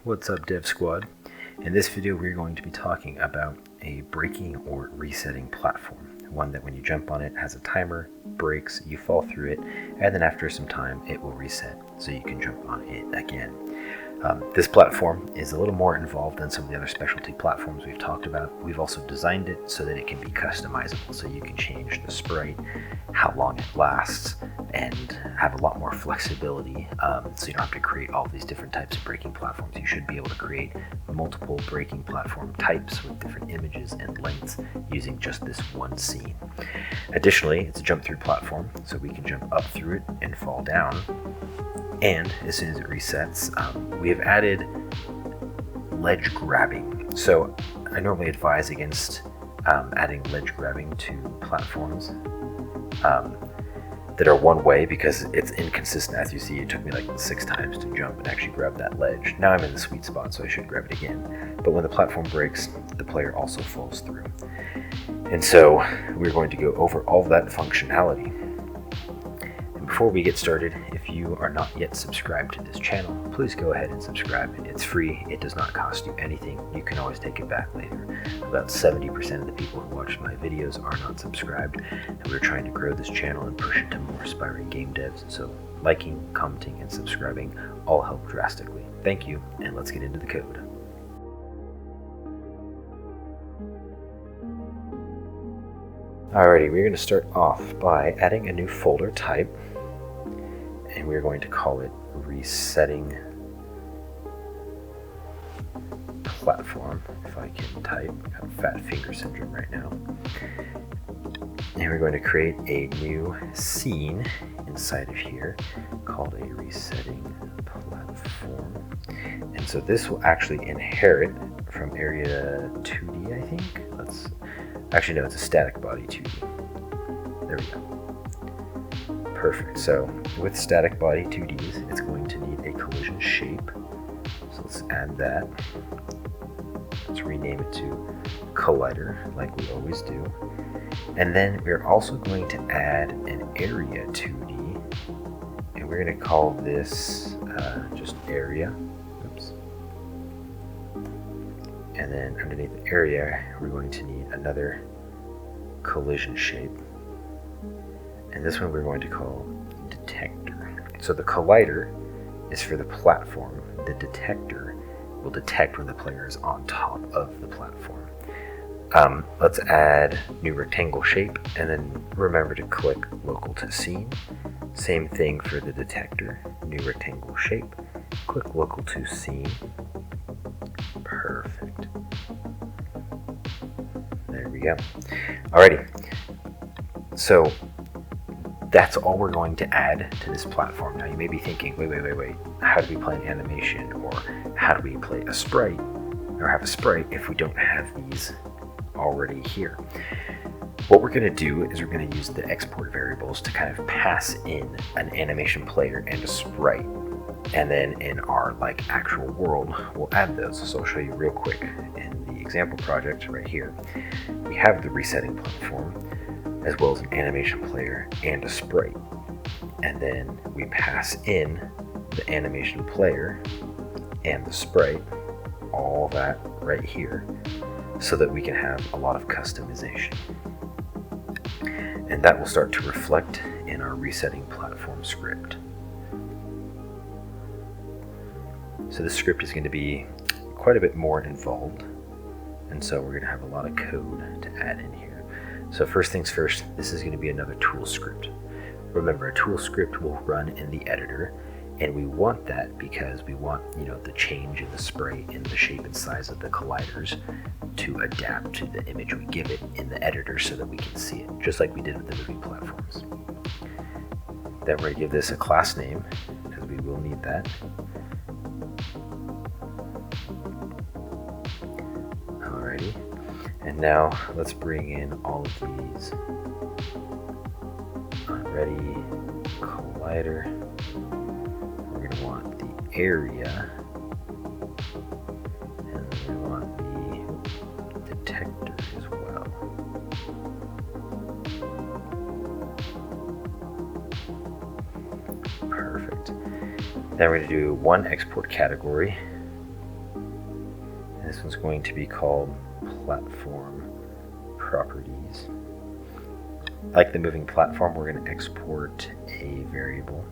What's up, Dev Squad? In this video we're going to be talking about a breaking or resetting platform. One that when you jump on it has a timer, breaks, you fall through it, and then after some time it will reset so you can jump on it again. This platform is a little more involved than some of the other specialty platforms we've talked about. We've also designed it so that it can be customizable, so you can change the sprite, how long it lasts, and have a lot more flexibility, so you don't have to create all these different types of breaking platforms. You should be able to create multiple breaking platform types with different images and lengths using just this one scene. Additionally, it's a jump through platform, so we can jump up through it and fall down. And as soon as it resets, we have added ledge grabbing. So I normally advise against adding ledge grabbing to platforms that are one way because it's inconsistent. As you see, it took me like 6 times to jump and actually grab that ledge. Now I'm in the sweet spot, so I should grab it again. But when the platform breaks, the player also falls through. And so we're going to go over all of that functionality. Before we get started, if you are not yet subscribed to this channel, please go ahead and subscribe. It's free, it does not cost you anything, you can always take it back later. About 70% of the people who watch my videos are not subscribed, and we're trying to grow this channel and push it to more aspiring game devs, so liking, commenting, and subscribing all help drastically. Thank you, and let's get into the code. Alrighty, we're going to start off by adding a new folder type, and we're going to call it resetting platform. If I can type, I've got fat finger syndrome right now. And we're going to create a new scene inside of here called a resetting platform. And so this will actually inherit from area 2D, I think. Actually, no, it's a static body 2D. There we go. Perfect. So with static body 2Ds, it's going to need a collision shape. So let's add that. Let's rename it to collider, like we always do. And then we're also going to add an area 2D, and we're going to call this just area. Oops. And then underneath the area, we're going to need another collision shape. And this one we're going to call detector. So the collider is for the platform. The detector will detect when the player is on top of the platform. Let's add new rectangle shape, and then remember to click local to scene. Same thing for the detector, new rectangle shape, click local to scene. Perfect. There we go. Alrighty. So that's all we're going to add to this platform. Now you may be thinking, wait, how do we play an animation, or how do we play a sprite, or have a sprite if we don't have these already here? What we're going to do is we're going to use the export variables to kind of pass in an animation player and a sprite, and then in our actual world we'll add those. So I'll show you real quick in the example project right here. We have the resetting platform as well as an animation player and a sprite, and then we pass in the animation player and the sprite, all that right here, so that we can have a lot of customization, and that will start to reflect in our resetting platform script. So this script is going to be quite a bit more involved, and so we're going to have a lot of code to add in here. So first things first, this is going to be another tool script. Remember, a tool script will run in the editor, and we want that because we want, the change in the sprite and the shape and size of the colliders to adapt to the image we give it in the editor so that we can see it, just like we did with the moving platforms. Then we're going to give this a class name, because we will need that. Alrighty. And now let's bring in all of these. Ready, collider. We're going to want the area, and then we want the detector as well. Perfect. Then we're going to do one export category, This one's going to be called platform properties. Like the moving platform, we're going to export a variable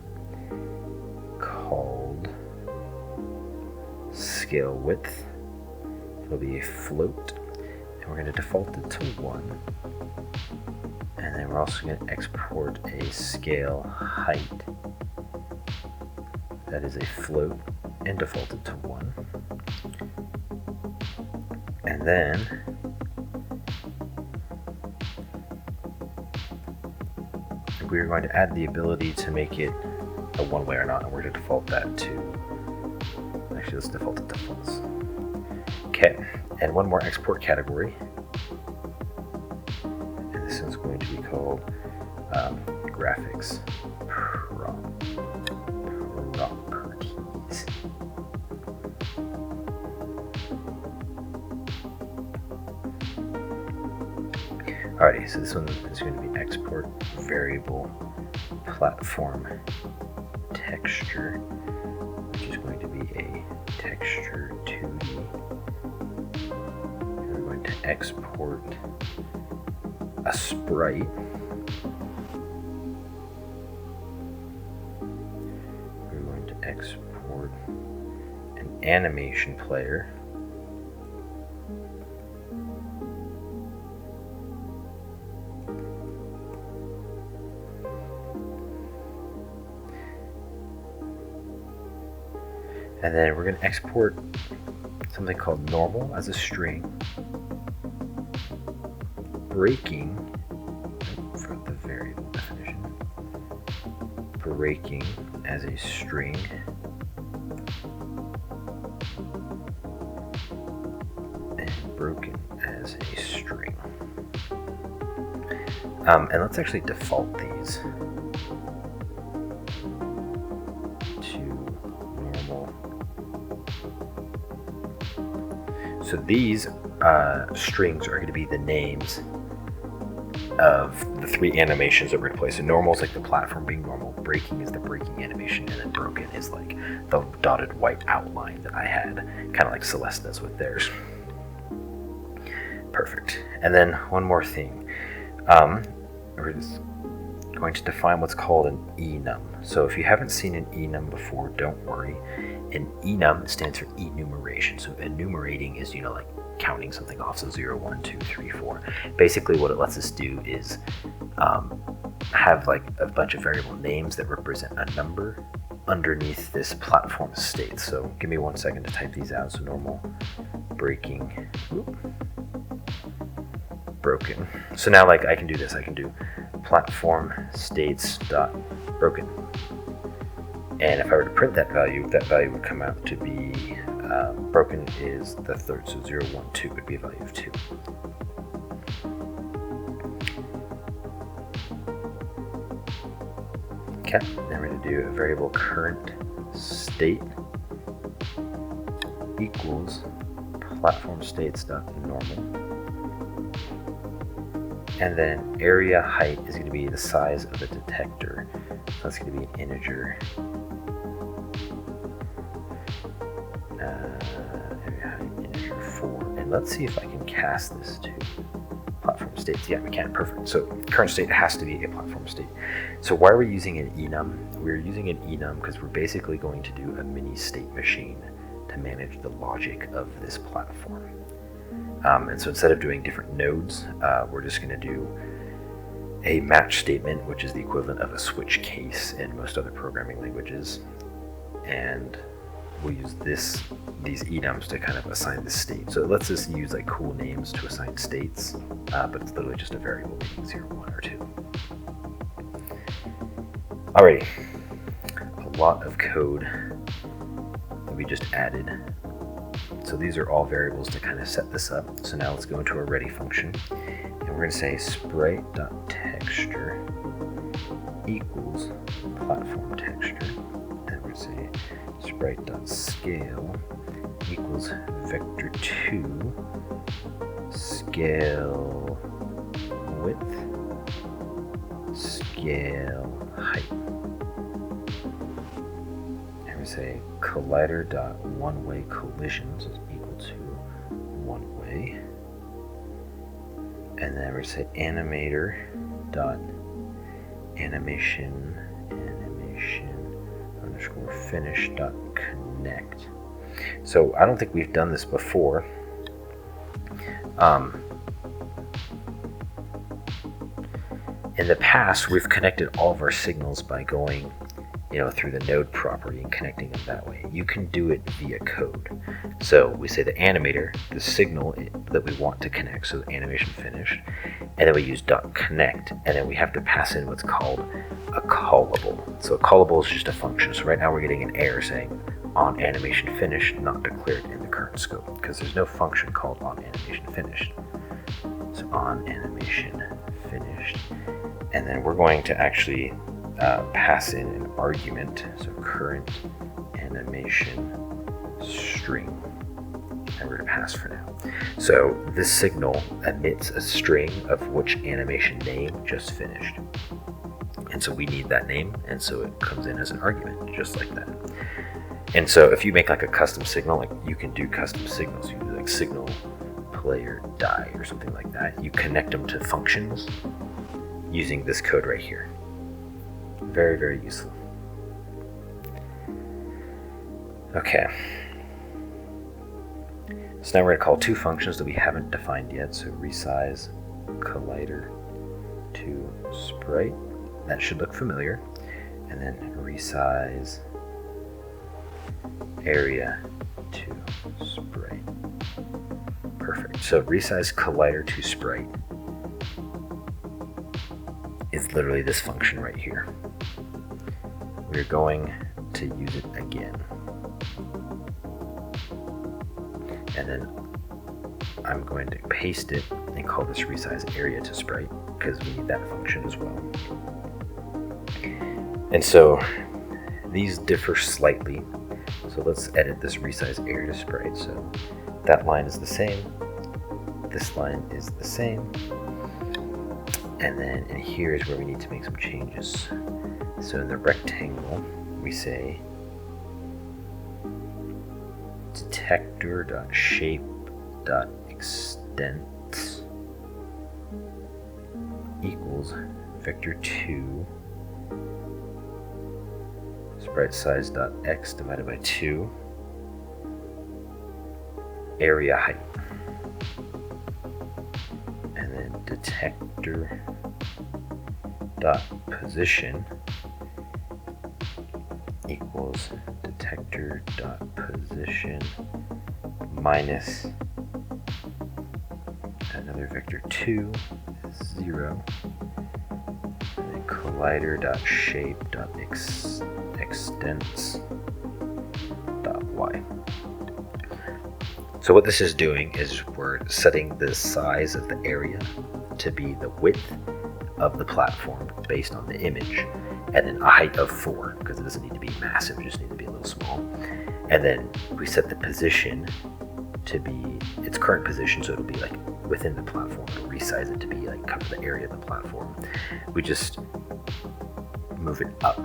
called scale width. It'll be a float, and we're going to default it to 1. And then we're also going to export a scale height. That is a float and defaulted to 1. And then we're going to add the ability to make it a one-way or not, and we're going to default that to, actually let's default it to false. Okay, and one more export category. And this one's going to be called graphics properties. Alrighty, so this one is going to be export variable platform texture, which is going to be a texture 2D. And we're going to export a sprite. We're going to export an animation player. And then we're going to export something called normal as a string, breaking, for the variable definition, breaking as a string, and broken as a string. And let's actually default these to normal. So these strings are going to be the names of the 3 animations that we're going to play. So normal is like the platform being normal, breaking is the breaking animation, and then broken is like the dotted white outline that I had, kind of like Celeste does with theirs. Perfect. And then one more thing. We're just going to define what's called an enum. So if you haven't seen an enum before, don't worry. An enum stands for enumeration. So enumerating is, like counting something off. So 0, 1, 2, 3, 4. Basically what it lets us do is have like a bunch of variable names that represent a number underneath this platform state. So give me 1 second to type these out. So normal, breaking, broken. So now like I can do this. I can do platform states dot broken. And if I were to print that value would come out to be broken is the third, so 0, 1, 2 would be a value of 2. Okay, now we're going to do a variable current state equals platform states dot normal. And then area height is going to be the size of the detector. So that's going to be an integer. Area height, integer 4. And let's see if I can cast this to platform states. Yeah, we can. Perfect. So current state has to be a platform state. So why are we using an enum? We're using an enum because we're basically going to do a mini state machine to manage the logic of this platform. And so instead of doing different nodes, we're just going to do a match statement, which is the equivalent of a switch case in most other programming languages. And we'll use these enums to kind of assign the state. So it lets us use like cool names to assign states, but it's literally just a variable being 0, 1, or 2. Alrighty, a lot of code that we just added. So these are all variables to kind of set this up. So now let's go into our ready function, and we're going to say sprite.texture equals platform texture, and we're going to say sprite.scale equals vector2 scale width scale height. And we say collider.oneway collisions is equal to one way. And then we're going to say animator dot animation underscore finish dot connect. So I don't think we've done this before. In the past, we've connected all of our signals by going, through the node property and connecting them that way. You can do it via code. So we say the animator, the signal that we want to connect, so the animation finished, and then we use .connect, and then we have to pass in what's called a callable. So a callable is just a function. So right now we're getting an error saying on animation finished, not declared in the current scope, because there's no function called on animation finished. So on animation finished, and then we're going to actually pass in an argument, so current animation string, and we're going to pass for now. So this signal emits a string of which animation name just finished, and so we need that name, and so it comes in as an argument, just like that. And so if you make like a custom signal, like you can do custom signals, you do like signal player die or something like that, you connect them to functions using this code right here. Very, very useful. Okay. So now we're going to call two functions that we haven't defined yet. So resize collider to sprite. That should look familiar. And then resize area to sprite. Perfect. So resize collider to sprite is literally this function right here. We're going to use it again. And then I'm going to paste it and call this resize area to sprite because we need that function as well. And so these differ slightly. So let's edit this resize area to sprite. So that line is the same. This line is the same. And then in here is where we need to make some changes. So in the rectangle, we say detector.shape.extent equals vector2 sprite size.x divided by 2 area height. And then detector dot position equals detector dot position minus another vector 2 is 0, and then collider dot shape dot extents dot y. So what this is doing is we're setting the size of the area to be the width of the platform based on the image, and then a height of 4, because it doesn't need to be massive, it just needs to be a little small. And then we set the position to be its current position, so it'll be like within the platform. It'll resize it to be like cover the area of the platform. We just move it up,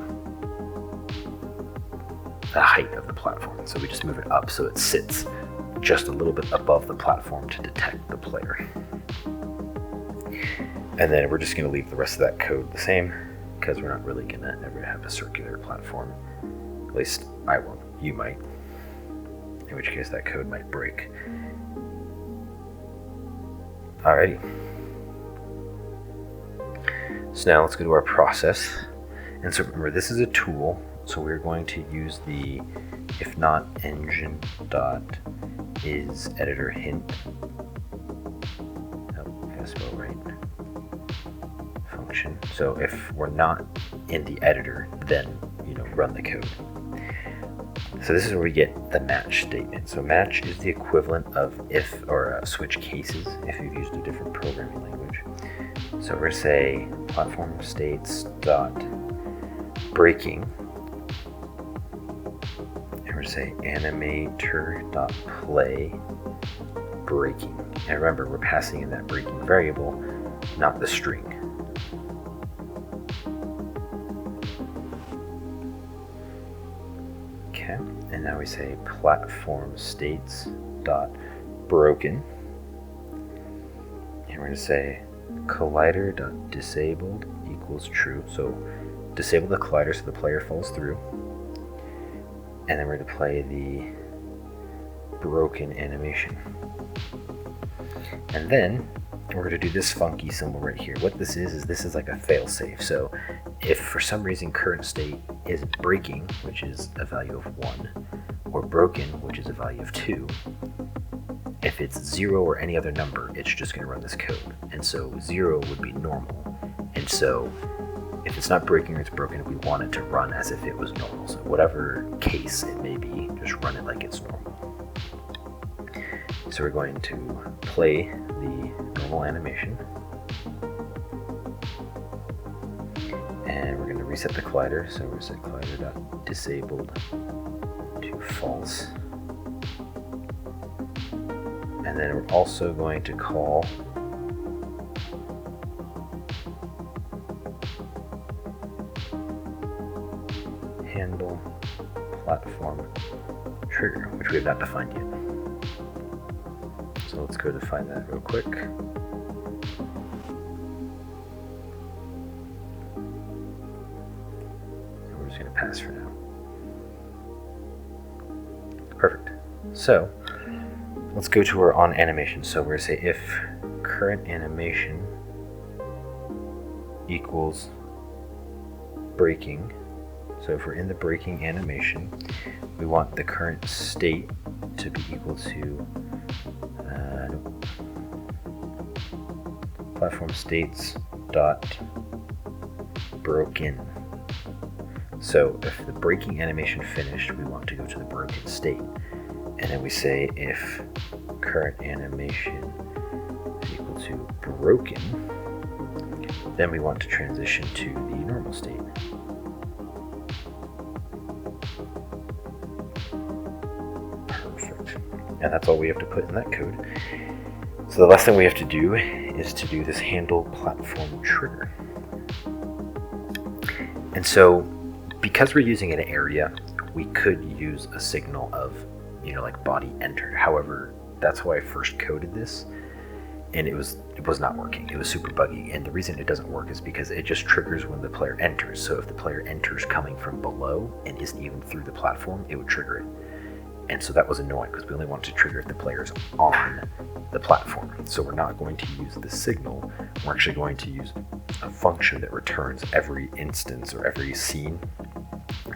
the height of the platform. So we just move it up so it sits just a little bit above the platform to detect the player. And then we're just going to leave the rest of that code the same, because we're not really going to ever have a circular platform. At least I won't. You might. In which case that code might break. Alrighty. So now let's go to our process. And so remember, this is a tool, so we're going to use the if not engine dot is editor hint. Oh, I gotta spell right. Function. So if we're not in the editor, then run the code. So this is where we get the match statement. So match is the equivalent of if or switch cases if you've used a different programming language. So we're going to say platform states dot breaking, and we're going to say animator dot play breaking. And remember, we're passing in that breaking variable, not the string. Okay, and now we say platform states dot broken, we're going to say collider.disabled equals true. So disable the collider so the player falls through. And then we're going to play the broken animation. And then we're going to do this funky symbol right here. What this is like a fail-safe. So if for some reason current state is breaking, which is a value of 1, or broken, which is a value of 2, if it's 0 or any other number, it's just going to run this code. And so 0 would be normal. And so if it's not breaking or it's broken, we want it to run as if it was normal. So whatever case it may be, just run it like it's normal. So we're going to play the normal animation. And we're going to reset the collider. So we're set collider.disabled to false. And then we're also going to call handle platform trigger, which we have not defined yet. So let's go define that real quick. And we're just going to pass for now. Perfect. So let's go to our on animation. So we're going to say if current animation equals breaking. So if we're in the breaking animation, we want the current state to be equal to platform states dot broken. So if the breaking animation finished, we want to go to the broken state. And then we say if current animation is equal to broken, then we want to transition to the normal state. Perfect. And that's all we have to put in that code. So the last thing we have to do is to do this handle platform trigger. And so because we're using an area, we could use a signal of, like body entered. However, that's how I first coded this, and it was not working. It was super buggy, and the reason it doesn't work is because it just triggers when the player enters. So if the player enters coming from below and isn't even through the platform, it would trigger it. And so that was annoying because we only want to trigger if the player's on the platform. So we're not going to use the signal. We're actually going to use a function that returns every instance or every scene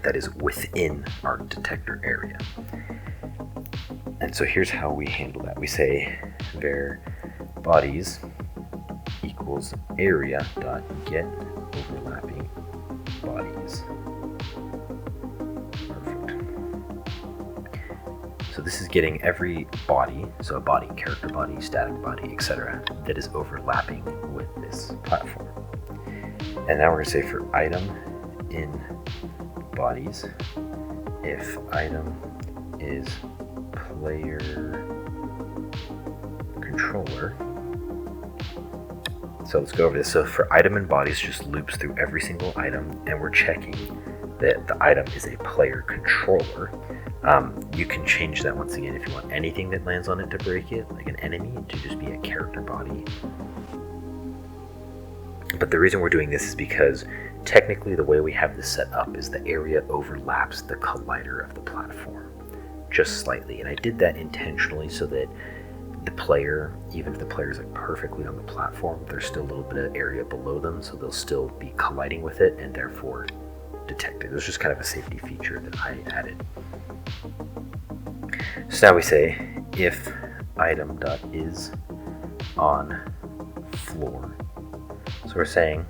that is within our detector area. And so here's how we handle that. We say var bodies equals area dot get overlapping bodies. Perfect. So this is getting every body, so a body, character body, static body, etc., that is overlapping with this platform. And now we're going to say for item in bodies, if item is player controller. So let's go over this. So for item in bodies, just loops through every single item, and we're checking that the item is a player controller. You can change that once again if you want anything that lands on it to break it, like an enemy, to just be a character body. But the reason we're doing this is because technically the way we have this set up is the area overlaps the collider of the platform just slightly, and I did that intentionally so that the player, even if the player is like perfectly on the platform, there's still a little bit of area below them, so they'll still be colliding with it and therefore detect it. It was just kind of a safety feature that I added. So now we say if item.is on floor. So we're saying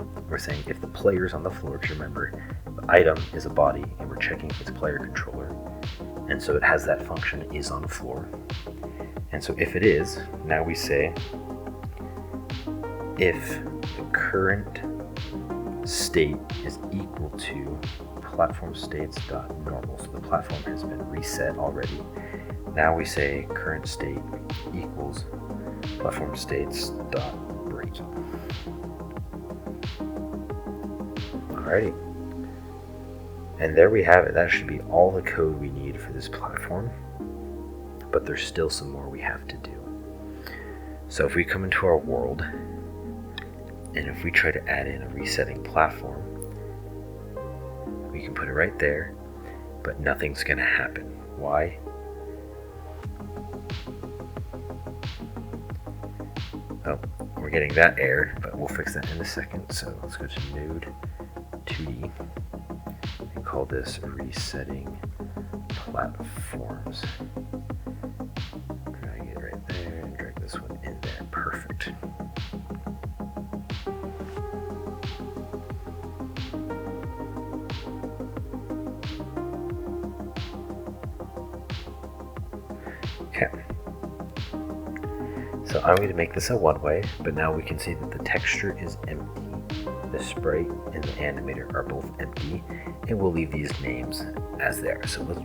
if the player is on the floor, because remember the item is a body and we're checking if it's player controller, and so it has that function is on the floor. And so if it is, now we say if the current state is equal to platform states.normal. So the platform has been reset already. Now we say current state equals platform states.breaking. Alrighty. And there we have it. That should be all the code we need for this platform. But there's still some more we have to do. So if we come into our world, and if we try to add in a resetting platform, we can put it right there, but nothing's going to happen. Why? Oh, we're getting that error, but we'll fix that in a second. So let's go to Node 2D and call this resetting platforms. Drag it right there and drag this one in there. Perfect. Okay. So I'm going to make this a one-way, but now we can see that the texture is empty. The sprite and the animator are both empty, and we'll leave these names as they are. So let's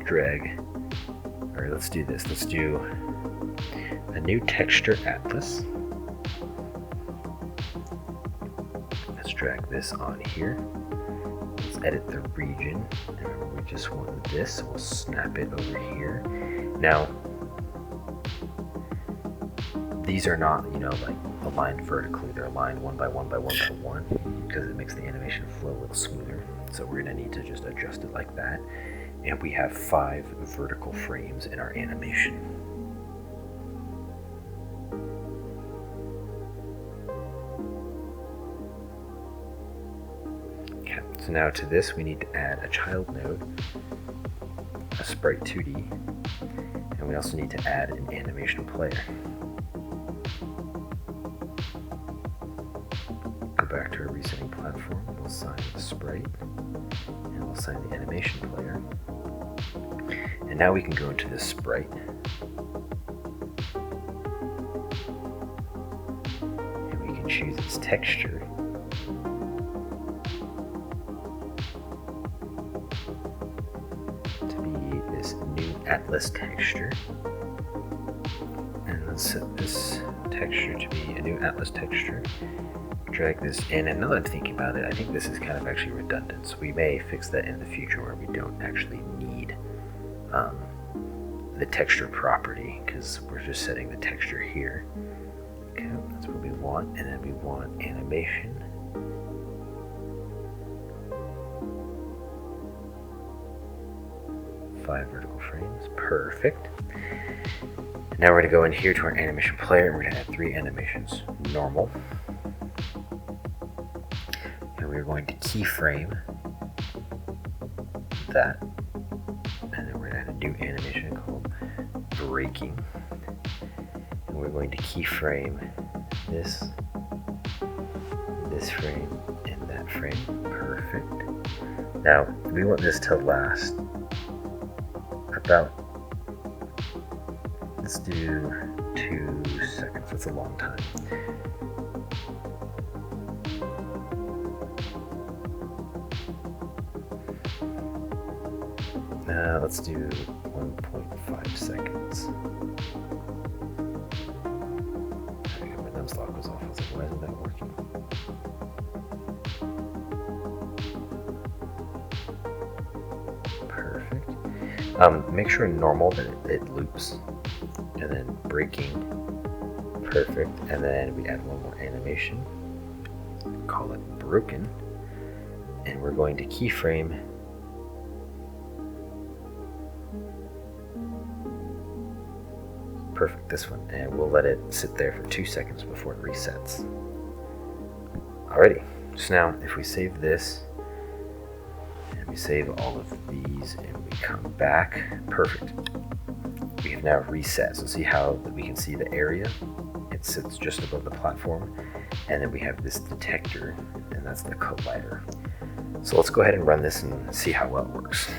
let's do this. Let's do a new texture atlas. Let's drag this on here. Let's edit the region. Remember, we just want this, so we'll snap it over here. Now, these are not, like aligned vertically. They're aligned 1 by 1 by 1 by 1 because it makes the animation flow a little smoother. So we're going to need to just adjust it like that. And we have 5 vertical frames in our animation. Okay, so now to this we need to add a child node, a sprite 2D, and we also need to add an animation player. Back to our resetting platform, we'll assign the sprite and we'll assign the animation player, and now we can go into this sprite and we can choose its texture to be this new atlas texture, and let's set this texture to be a new atlas texture. Drag this in, and now that I'm thinking about it, I think this is kind of actually redundant, so we may fix that in the future where we don't actually need the texture property, because we're just setting the texture here. Okay, that's what we want, and then we want animation. Five vertical frames, perfect. Now we're going to go in here to our animation player, and we're going to add 3 animations. Normal. We're going to keyframe that, and then we're going to add a new animation called breaking, and we're going to keyframe this frame, and that frame. Perfect. Now we want this to last about, let's do 2 seconds. That's a long time. Let's do 1.5 seconds. Okay, my thumbs lock was off. I was like, why isn't that working? Perfect. Make sure normal that it loops, and then breaking. Perfect. And then we add one more animation. Call it broken, and we're going to keyframe perfect this one, and we'll let it sit there for 2 seconds before it resets. Alrighty, so now if we save this and we save all of these and we come back, perfect. We have now reset. So see how we can see the area? It sits just above the platform, and then we have this detector, and that's the collider. So let's go ahead and run this and see how well it works.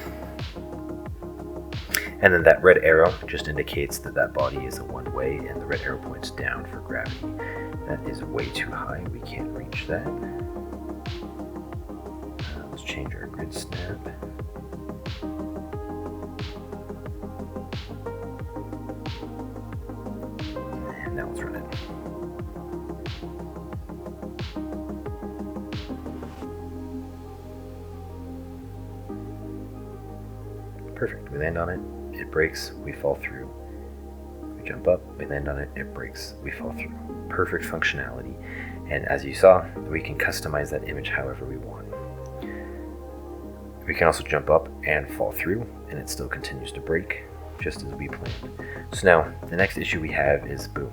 And then that red arrow just indicates that that body is a one-way, and the red arrow points down for gravity. That is way too high. We can't reach that. Let's change our grid snap. And now let's run it. Perfect. We land on it. It breaks, we fall through. We jump up, we land on it, it breaks, we fall through. Perfect functionality. And as you saw, we can customize that image however we want. We can also jump up and fall through, and it still continues to break, just as we planned. So now, the next issue we have is boom.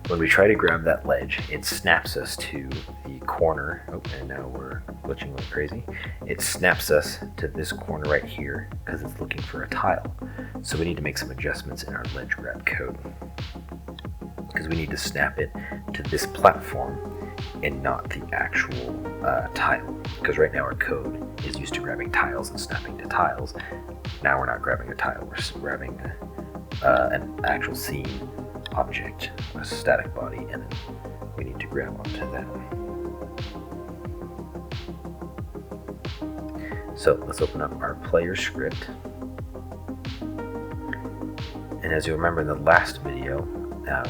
When we try to grab that ledge, it snaps us to the corner. Oh, and now we're glitching like crazy. It snaps us to this corner right here because it's looking for a tile. So we need to make some adjustments in our ledge grab code, because we need to snap it to this platform and not the actual tile. Because right now our code is used to grabbing tiles and snapping to tiles. Now we're not grabbing a tile, we're grabbing an actual scene object, a static body, and then we need to grab onto that. So let's open up our player script. And as you remember in the last video,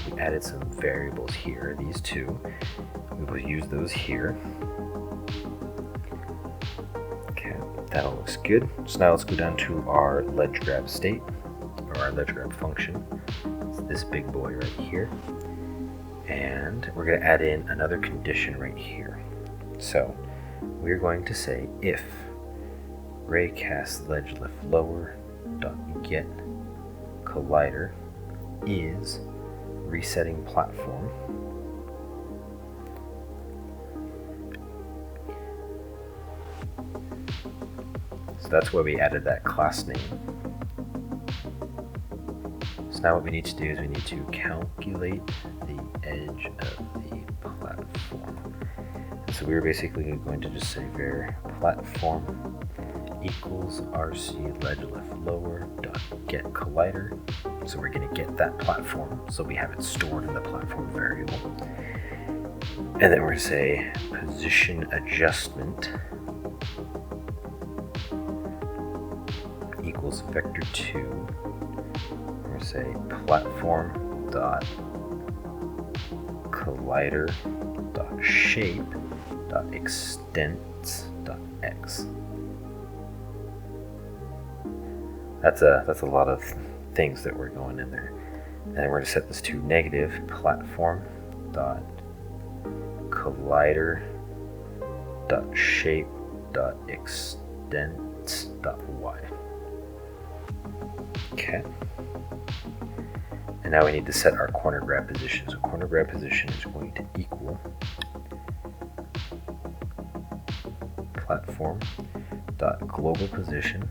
we added some variables here, these two. We will use those here. Okay, that all looks good. So now let's go down to our ledge grab state, or our ledge grab function. It's this big boy right here. And we're going to add in another condition right here. So we're going to say if raycast ledge lift lower dot get collider is resetting platform, so that's why we added that class name. So now what we need to do is we need to calculate the edge of the platform. And so we're basically going to just say var platform equals rc ledge lift lower dot get collider. So we're going to get that platform, so we have it stored in the platform variable. And then we're going to say position adjustment equals vector2. We're going to say platform dot collider dot shape dot extents dot x. That's a lot of things that we're going in there. And then we're going to set this to negative platform dot collider dot shape dot extents dot y. Okay. And now we need to set our corner grab position. So corner grab position is going to equal platform dot global position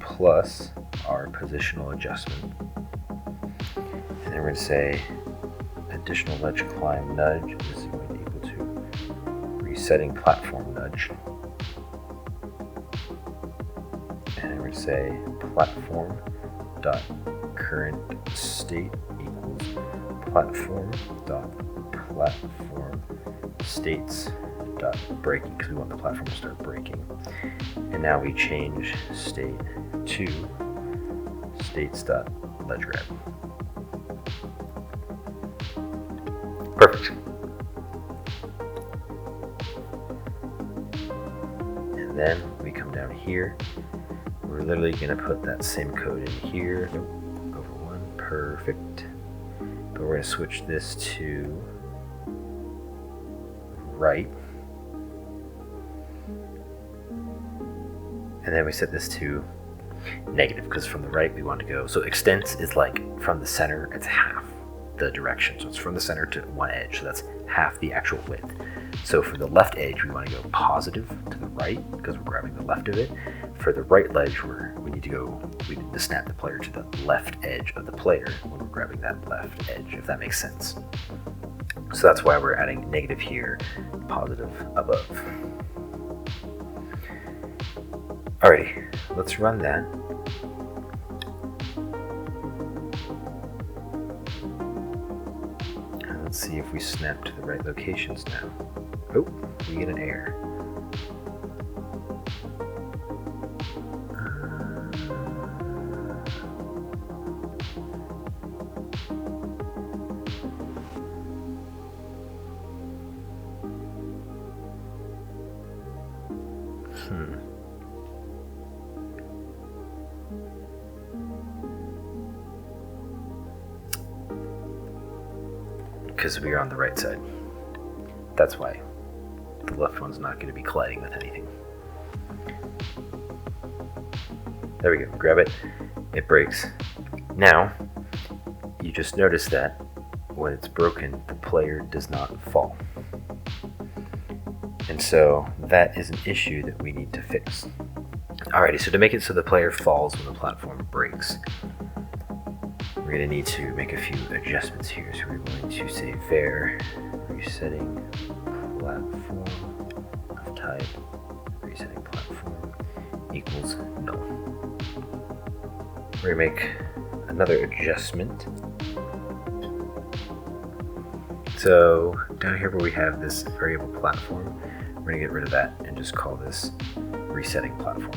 plus our positional adjustment. And then we're going to say additional ledge climb nudge is going to equal to resetting platform nudge. And then we're going to say platform dot current state equals platform dot platform states dot breaking, because we want the platform to start breaking. And now we change state to states dot ledge grab. Perfect. And then we come down here. We're literally going to put that same code in here. Nope, over one. Perfect. But we're going to switch this to right. And then we set this to negative, because from the right we want to go. So extents is like from the center, it's half the direction. So it's from the center to one edge. So that's half the actual width. So for the left edge, we want to go positive to the right because we're grabbing the left of it. For the right ledge, we need to snap the player to the left edge of the player when we're grabbing that left edge, if that makes sense. So that's why we're adding negative here, positive above. Alrighty, let's run that. And let's see if we snap to the right locations now. Oh, we get an error. because we are on the right side. That's why the left one's not going to be colliding with anything. There we go, grab it, it breaks. Now, you just notice that when it's broken, the player does not fall. And so that is an issue that we need to fix. Alrighty, so to make it so the player falls when the platform breaks, we're going to need to make a few adjustments here. So we're going to say var resetting platform of type resetting platform equals null. We're going to make another adjustment. So down here where we have this variable platform, we're going to get rid of that and just call this resetting platform.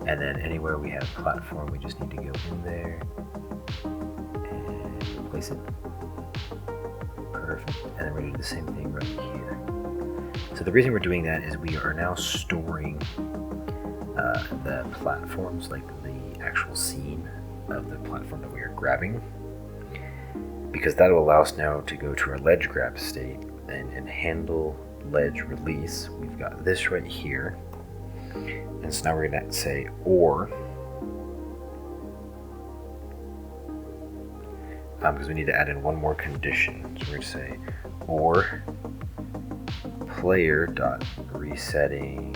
And then anywhere we have platform, we just need to go in there and replace it. Perfect. And then we're going to do the same thing right here. So the reason we're doing that is we are now storing the platforms, like the actual scene of the platform that we are grabbing, because that will allow us now to go to our ledge grab state and handle ledge release. We've got this right here, and so now we're going to say or, because we need to add in one more condition. So we're going to say or player dot resetting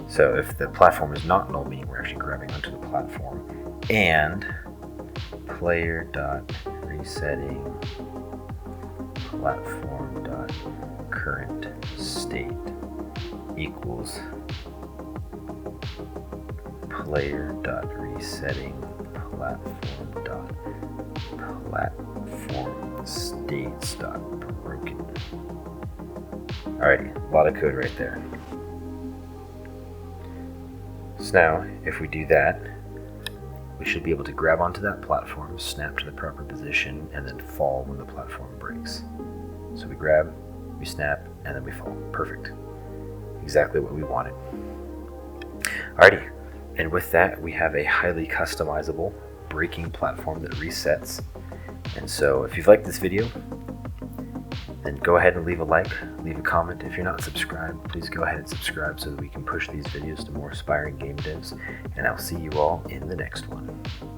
So if the platform is not null, meaning we're actually grabbing onto the platform, and player dot resetting platform dot current state equals player dot resetting platform states dot broken. Alrighty, a lot of code right there. So now, if we do that, we should be able to grab onto that platform, snap to the proper position, and then fall when the platform breaks. So we grab, we snap, and then we fall. Perfect. Exactly what we wanted. Alrighty, and with that, we have a highly customizable breaking platform that resets. And so if you've liked this video, then go ahead and leave a like, leave a comment. If you're not subscribed, please go ahead and subscribe so that we can push these videos to more aspiring game devs. And I'll see you all in the next one.